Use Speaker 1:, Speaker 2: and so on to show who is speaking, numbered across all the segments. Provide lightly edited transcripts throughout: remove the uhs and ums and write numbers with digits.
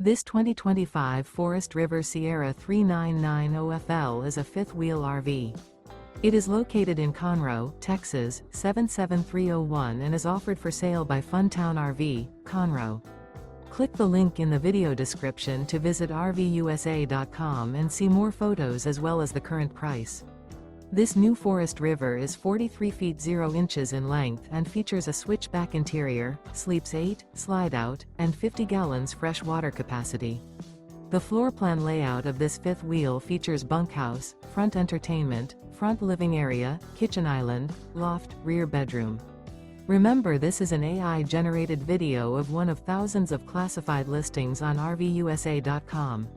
Speaker 1: This 2025 Forest River Sierra 3990FL is a fifth-wheel RV. It is located in Conroe, Texas, 77301 and is offered for sale by Funtown RV, Conroe. Click the link in the video description to visit RVUSA.com and see more photos as well as the current price. This new Forest River is 43 feet 0 inches in length and features a switchback interior, sleeps 8, slide-out, and 50 gallons fresh water capacity. The floor plan layout of this fifth wheel features bunkhouse, front entertainment, front living area, kitchen island, loft, rear bedroom. Remember, this is an AI-generated video of one of thousands of classified listings on RVUSA.com.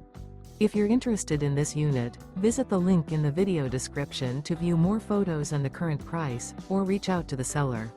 Speaker 1: If you're interested in this unit, visit the link in the video description to view more photos and the current price, or reach out to the seller.